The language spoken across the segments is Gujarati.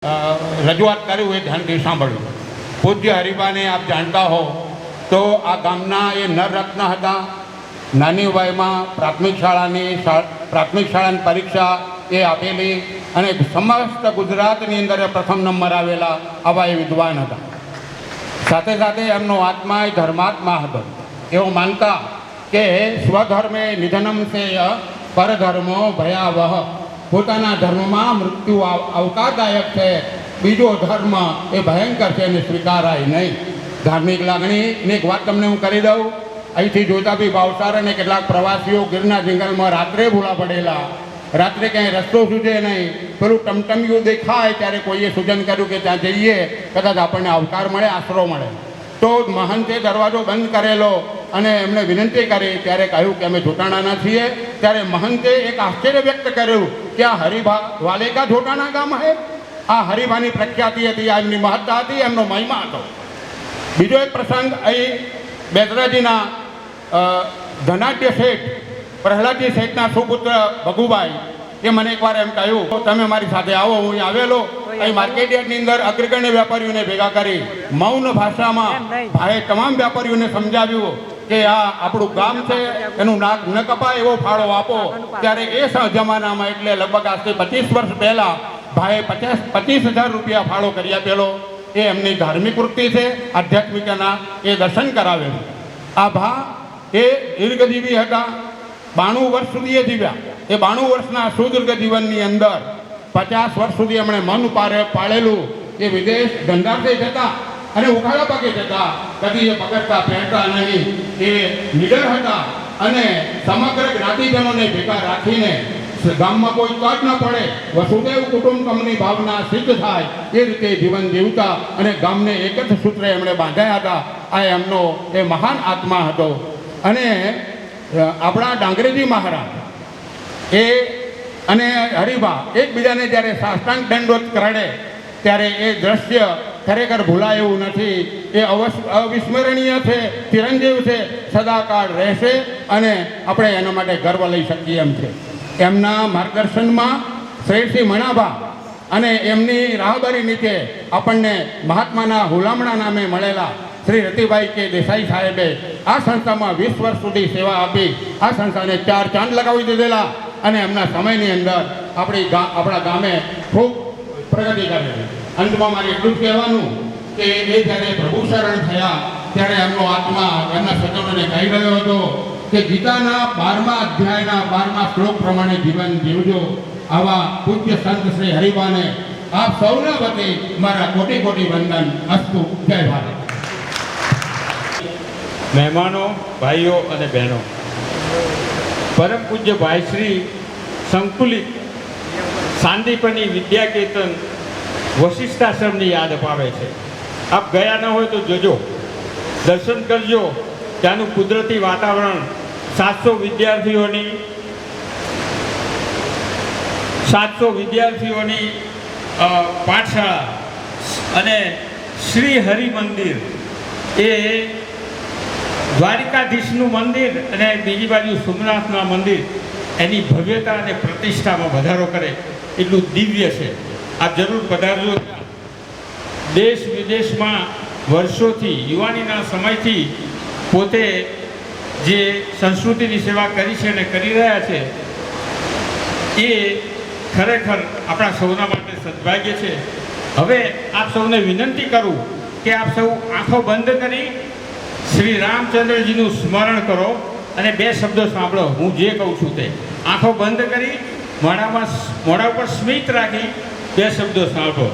રજૂઆત કરી હોય ધ્યાનથી સાંભળ્યું। પૂજ્ય હરિભાને આપ જાણતા હો તો આ ગામના એ નરરત્ન હતા। નાની વયમાં પ્રાથમિક શાળાની પરીક્ષા એ આપેલી અને સમસ્ત ગુજરાતની અંદર પ્રથમ નંબર આવેલા આવા એ વિદ્વાન હતા। સાથે સાથે એમનો આત્મા એ ધર્માત્મા હતો। એવું માનતા કે સ્વધર્મે નિધનમ સેય પરધર્મો ભયાવહ, પોતાના ધર્મમાં મૃત્યુ આવકારદાયક છે, બીજો ધર્મ એ ભયંકર છે અને સ્વીકારાય નહીં। ધાર્મિક લાગણીની એક વાત તમને હું કરી દઉં। અહીંથી જોતા બી ભાવસાર અને કેટલાક પ્રવાસીઓ ગીરના જંગલમાં રાત્રે ભૂલા પડેલા, રાત્રે ક્યાંય રસ્તો સૂચે નહીં, પેલું ટમટમિયું દેખાય ત્યારે કોઈએ સૂચન કર્યું કે ત્યાં જઈએ, કદાચ આપણને આવકાર મળે, આશરો મળે। તો મહંતે દરવાજો બંધ કરેલો અને એમણે વિનંતી કરી ત્યારે કહ્યું કે અમે જોટાણાના છીએ। ત્યારે મહંતે એક આશ્ચર્ય વ્યક્ત કર્યું કે આ હરિભા વાલેકા જોટાણા ગામ હે। આ હરિભાની પ્રખ્યાતિ હતી, આ એમની મહત્તા હતી, એમનો મહિમા હતો। બીજો એક પ્રસંગ અહીં બેદરાજીના ધનાઢ્ય શેઠ પ્રહલાદજી શેઠના સુપુત્ર ભગુભાઈ એ મને એકવાર એમ કહ્યું તમે મારી સાથે આવો। હું અહીં આવેલો, અહીં માર્કેટ યાર્ડની અંદર અગ્રગણ્ય વેપારીઓને ભેગા કરી મૌન ભાષામાં ભાઈએ તમામ વેપારીઓને સમજાવ્યું કે આ આપણું ગામ છે, એનું નાક ન કપાય એવો ફાળો આપો। ત્યારે એ જમાનામાં એટલે લગભગ આજથી 25 વર્ષ પહેલાં ભાઈએ 25,000 રૂપિયા ફાળો કરી આપેલો। એ એમની ધાર્મિક વૃત્તિ છે, આધ્યાત્મિકના એ દર્શન કરાવે છે। આ ભા એ દીર્ઘજીવી હતા, 92 વર્ષ સુધી એ જીવ્યા। એ 92 વર્ષના સુદીર્ઘ જીવનની અંદર 50 વર્ષ સુધી એમણે મન પાળેલું। એ વિદેશ ધંધાર્થે જતા અને ઉઘાડા પગે જતા, કદી એ પગડતા પહેરતા નહીં। એ નીડર હતા અને સમગ્ર જ્ઞાતિજનોને ભેગા રાખીને ગામમાં કોઈ તટ ન પડે, વસુદેવ કુટુંબકમની ભાવના સિદ્ધ થાય એ રીતે જીવન જીવતા અને ગામને એક જ સૂત્રે એમણે બાંધ્યા હતા। આ એમનો એ મહાન આત્મા હતો। અને આપણા ડાંગરેજી મહારાજ એ અને હરિભા એકબીજાને જ્યારે સાષ્ટાંગ દંડવત કરડે ત્યારે એ દ્રશ્ય ખરેખર ભૂલાય એવું નથી। એ અવિસ્મરણીય છે, ચિરંજીવ છે, સદાકાળ રહેશે અને આપણે એના માટે ગર્વ લઈ શકીએ એમ છે। એમના માર્ગદર્શનમાં શ્રેષ્ઠી મણાભા અને એમની રાહબરી નીચે આપણને મહાત્માના હુલામણા નામે મળેલા શ્રી રતિભાઈ કે દેસાઈ સાહેબે આ સંસ્થામાં 20 વર્ષ સુધી સેવા આપી આ સંસ્થાને 4 ચાંદ લગાવી દીધેલા અને એમના સમયની અંદર આપણા ગામે ખૂબ પ્રગતિ કરેલી। અંતમાં મારે એટલું જ કહેવાનું કે એ જ્યારે પ્રભુ શરણ થયા ત્યારે એમનો આત્મા એમના સજ્જનોને કહી રહ્યો હતો કે ગીતાના 12મા અધ્યાયના 12મા શ્લોક પ્રમાણે જીવન જીવજો। આવા પૂજ્ય સંત શ્રી હરિભાને આપ સૌના વતી મારા કોટી કોટી વંદન અસ્તુ। જય ભારત। મહેમાનો, ભાઈઓ અને બહેનો, પરમ પૂજ્ય ભાઈ શ્રી સંકુલિત સાંદીપની વિદ્યાકેતન વશિષ્ઠાશ્રમની યાદ અપાવે છે। આપ ગયા ન હોય તો જજો, દર્શન કરજો। ત્યાંનું કુદરતી વાતાવરણ, 700 વિદ્યાર્થીઓની પાઠશાળા અને શ્રી હરિ મંદિર એ દ્વારિકાધીશનું મંદિર અને બીજી બાજુ સોમનાથના મંદિર, એની ભવ્યતા અને પ્રતિષ્ઠામાં વધારો કરે એટલું દિવ્ય છે। આપ જરૂર પધારજો। દેશ વિદેશમાં વર્ષોથી, યુવાનીના સમયથી પોતે જે સંસ્કૃતિની સેવા કરી છે અને કરી રહ્યા છે એ ખરેખર આપણા સૌના માટે સદભાગ્ય છે। હવે આપ સૌને વિનંતી કરું કે આપ સૌ આંખો બંધ કરી શ્રી રામચંદ્રજીનું સ્મરણ કરો અને 2 શબ્દો સાંભળો। હું જે કહું છું તે આંખો બંધ કરી મોઢા ઉપર સ્મિત રાખી 2 શબ્દો સાંભળો।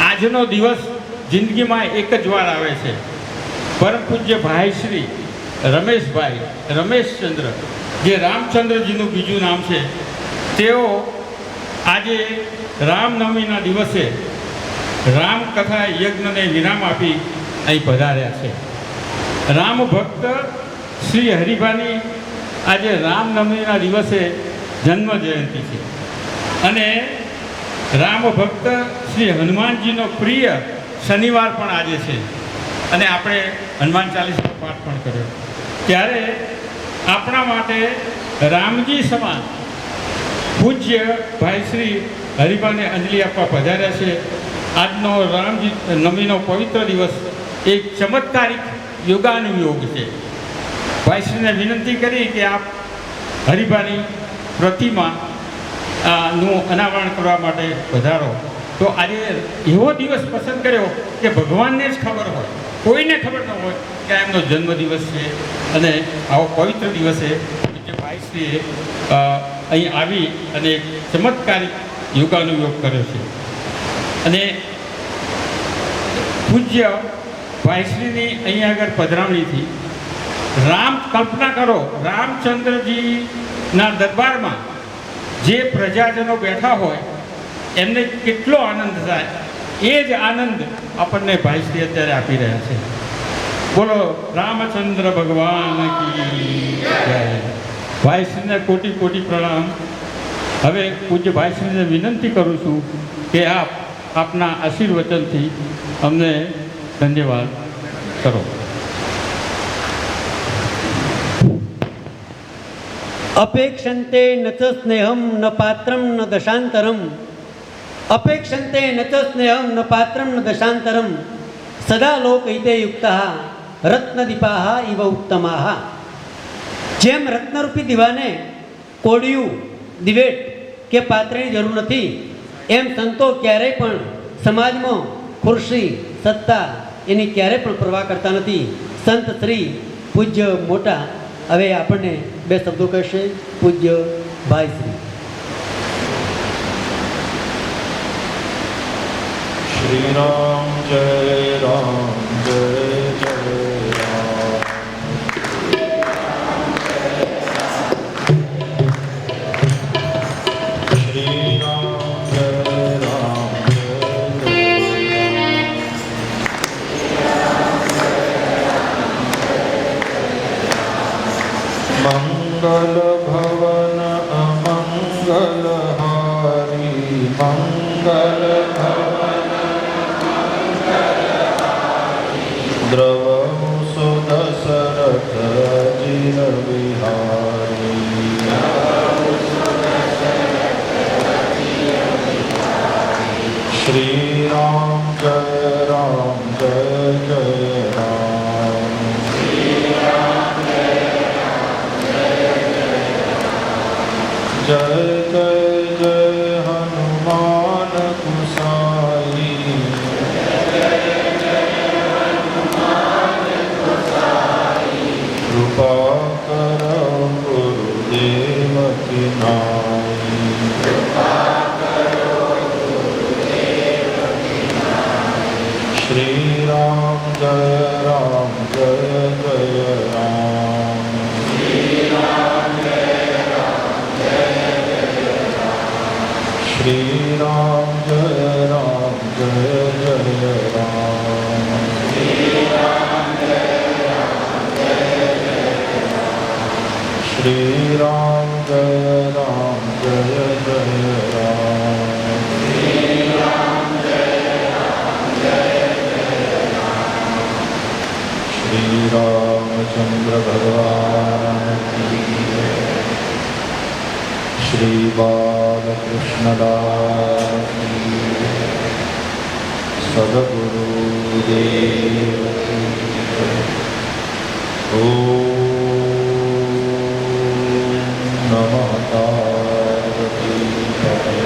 આજનો દિવસ જિંદગીમાં એક જ વાર આવે છે। પરમ પૂજ્ય ભાઈ શ્રી રમેશચંદ્ર, જે રામચંદ્રજીનું બીજું નામ છે, તેઓ આજે રામનવમીના દિવસે રામકથા યજ્ઞને વિરામ આપી અહીં પધાર્યા છે। રામ ભક્ત શ્રી હરિભાની આજે રામનવમીના દિવસે જન્મ જયંતિ છે અને રામ ભક્ત શ્રી હનુમાનજીનો પ્રિય શનિવાર પણ આજે છે અને આપણે હનુમાન ચાલીસાનો પાઠ પણ કર્યો। ત્યારે આપણા માટે રામજી સમાન પૂજ્ય ભાઈ શ્રી હરિભાને અંજલિ આપવા પધાર્યા છે. આજનો રામજી નવમીનો પવિત્ર દિવસ એક ચમત્કારિક યોગાનુયોગ છે. ભાઈશ્રીને વિનંતી કરી કે આપ હરિભાની પ્રતિમા નું અનાવરણ કરવા માટે પધારો. તો આજે એવો દિવસ પસંદ કર્યો કે ભગવાનને જ ખબર હોય, કોઈને ખબર ન હોય કે આ એમનો જન્મદિવસ છે. અને આવો પવિત્ર દિવસે પૂજ્ય ભાઈશ્રીએ અહીં આવી અને એક ચમત્કારિક યોગાનુયોગ કર્યો છે. અને પૂજ્ય ભાઈશ્રીની અહીંયા આગળ પધરામણીથી કલ્પના કરો, રામચંદ્રજીના દરબારમાં જે પ્રજાજનો બેઠા હોય એમને કેટલો આનંદ થાય. એ જ આનંદ આપણને ભાઈશ્રી અત્યારે આપી રહ્યા છે. બોલો રામચંદ્ર ભગવાન કી જય. ભાઈશ્રીને કોટી કોટી પ્રણામ. હવે પૂજ્ય ભાઈશ્રીને વિનંતી કરું છું કે આપના આશીર્વચનથી અમને ધન્યવાદ કરો. અપેક્ષન્તે ન ચ સ્નેહમ ન પાત્રમ ન દશાંતરમ, અપેક્ષન્તે ન ચ સ્નેહમ ન પાત્રમ ન દશાંતરમ, સદા લોકહિતે યુક્તા રત્નદીપા ઇવ ઉત્તમા. જેમ રત્નરૂપી દીવાને કોડિયું, દિવેટ કે પાત્રની જરૂર નથી, એમ સંતો ક્યારેય પણ સમાજમાં ખુરશી, સત્તા એની ક્યારેય પણ પરવા કરતા નથી. સંત શ્રી પૂજ્ય મોટા હવે આપણને બે શબ્દો કહેશે. પૂજ્ય ભાઈશ્રી. શ્રી રામ જય રામ જય જય રામ. શ્રી રામ જય રામ જય જય રામ. મંગલ ભવન અમંગલ હારી, મંગલ દ્રવ સુદશરથ જીર વિહારી. શ્રી રામ જય રામ જય જય રામ. જય જય જય હનુમાન ગુસાઈ. કૃપા કરો ગુરુદેવ કી નાઈ. શ્રી રામ જય રામ જય જય રામ. શ્રી રામ જય રામ જય જય રામ. શ્રી રામ જય રામ જય જય રામ. શ્રી રામચંદ્ર ભગવાન કી જય. શ્રી બાલકૃષ્ણદાસ કી જય. સદગુરુદેવ કી જય. ઓમ નમઃ પાર્વતી પતે.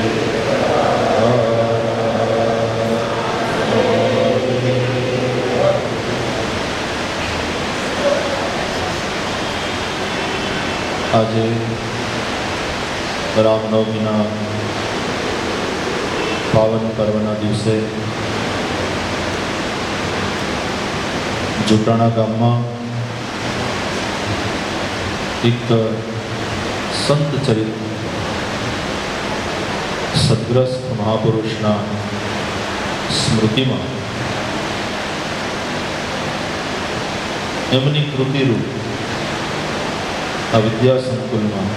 આજે રામનવમીના પાવન પર્વના દિવસે જોટાણા ગામમાં એક સંત ચરિત સદગ્રસ્ત મહાપુરુષના સ્મૃતિમાં એમની કૃતિરૂપ આ વિદ્યા સંકુલમાં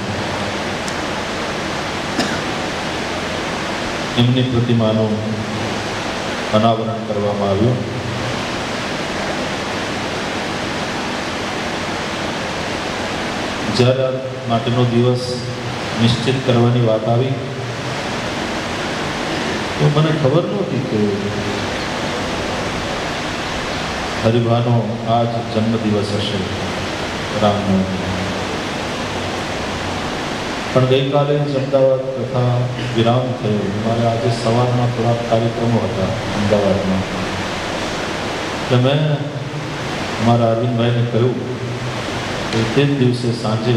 એમની પ્રતિમાનું અનાવરણ કરવામાં આવ્યું. જ્યારે માટેનો દિવસ નિશ્ચિત કરવાની વાત આવી તો મને ખબર નહોતી કે હરિભાનો આજ જન્મદિવસ હશે, રામનવમી. પણ ગઈકાલે જ અમદાવાદ તથા વિરામ થયો. મારે આજે સવારના થોડા કાર્યક્રમો હતા અમદાવાદમાં, એટલે મેં મારા અરવિંદભાઈને કહ્યું કે તે જ દિવસે સાંજે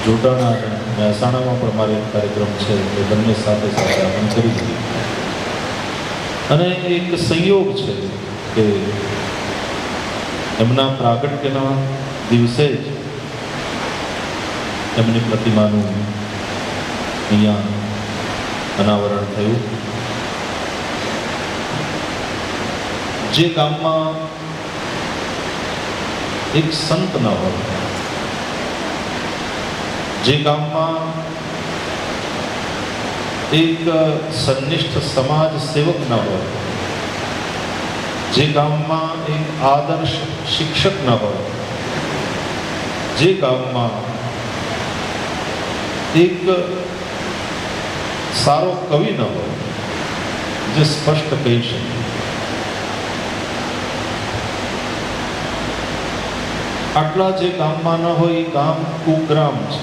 જોટાણા અને મહેસાણામાં પણ મારે એક કાર્યક્રમ છે, એ બંને સાથે સાથે આપણે કરી દીધી. અને એક સંયોગ છે કે એમના પ્રાગટ્યના દિવસે જ એમની પ્રતિમાનું અહીંયા અનાવરણ થયું. જે ગામમાં એક સંત ન હોય, જે ગામમાં એક સંનિષ્ઠ સમાજ સેવક ન હોય, જે ગામમાં એક આદર્શ શિક્ષક ન હોય, જે ગામમાં એક સારો કવિ ન હોય જે સ્પષ્ટ કહી શકે આટલા જે ગામમાં ન હોય એ ગામ કુગ્રામ છે,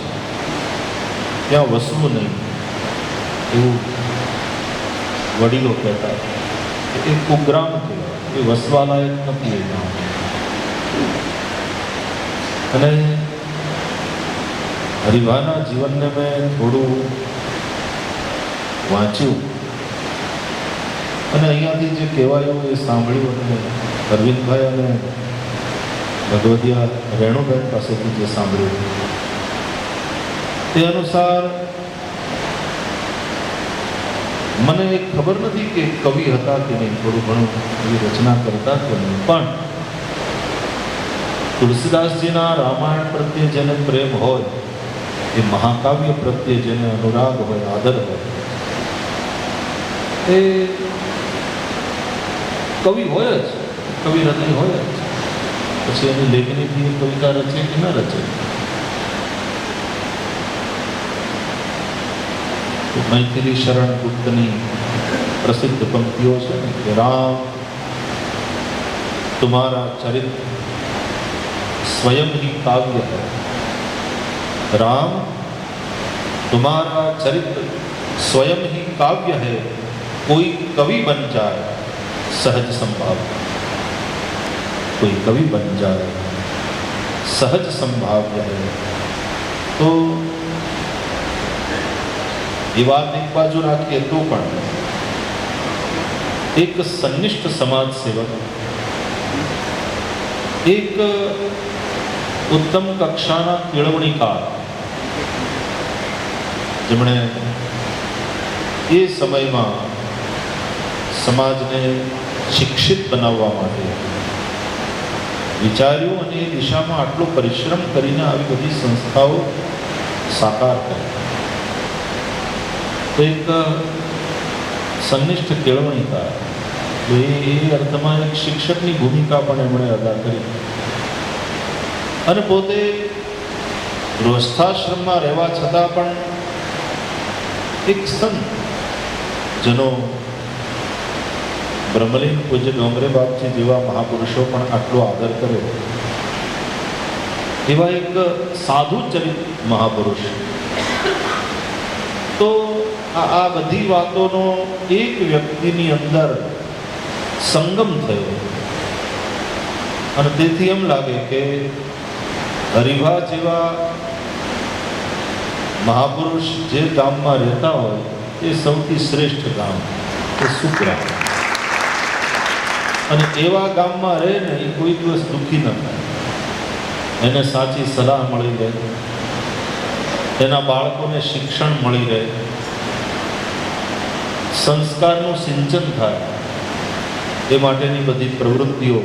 ત્યાં વસવું નહીં એવું વડીલો કહેતા. એ કુગ્રામ કહેવાય, એ વસવાલાયક નથી એ ગામ. અને હરિભાના જીવનને મેં થોડું વાંચ્યું અને અહીંયાથી જે કહેવાયું એ સાંભળ્યું અને અરવિંદભાઈ અને ભગવદિયા રેણુબેન પાસેથી જે સાંભળ્યું તે અનુસાર મને એક ખબર નથી કે કવિ હતા કે નહીં, થોડું ઘણું એવી રચના કરતા કે નહીં, પણ તુલસીદાસજીના રામાયણ પ્રત્યે જેને પ્રેમ હોય, એ મહાકાવ્ય પ્રત્યે જેને અનુરાગ હોય, આદર હોય, એ કવિ હોય જ, કવિ હૃદય હોય જ. પછી એની લેખનીથી કવિતા રચે કે ન રચે. મૈથિલી શરણ ગુપ્તની પ્રસિદ્ધ પંક્તિઓ છે ને કે રામ तुम्हारा चरित्र स्वयं ही काव्य है, राम तुम्हारा चरित्र स्वयं ही काव्य है, कोई कवि बन जाए सहज संभाव, कोई कवि बन जाए सहज संभाव्य है. तो ये बात एक बाजू રાખીએ તો પણ એક સંનિષ્ઠ સમાજ સેવક, એક ઉત્તમ કક્ષાના કેળવણીકાર, જેમણે એ સમયમાં સમાજને શિક્ષિત બનાવવા માટે વિચાર્યું અને એ દિશામાં આટલો પરિશ્રમ કરીને આવી બધી સંસ્થાઓ સાકાર કરી. એક સંનિષ્ઠ કેળવણીકાર, એ અર્થમાં એક શિક્ષકની ભૂમિકા પણ એમણે અદા કરી. અને પોતે ગૃહસ્થાશ્રમમાં રહેવા છતાં પણ એક સંત, જેનો બ્રહ્મલીન પૂજ્ય ડોંગરે બાપજી જેવા મહાપુરુષો પણ આટલો આદર કર્યો, એવા એક સાધુ ચરિત મહાપુરુષ. તો આ બધી વાતોનો એક વ્યક્તિની અંદર સંગમ થયો અને તેથી એમ લાગે કે હરિભા જેવા મહાપુરુષ જે ગામમાં રહેતા હોય એ સૌથી શ્રેષ્ઠ ગામ, એ સુગ્રામ. અને એવા ગામમાં રહે ને એ કોઈ દિવસ દુઃખી ન થાય, એને સાચી સલાહ મળી રહે, એના બાળકોને શિક્ષણ મળી રહે, સંસ્કારનું સિંચન થાય, એ માટેની બધી પ્રવૃત્તિઓ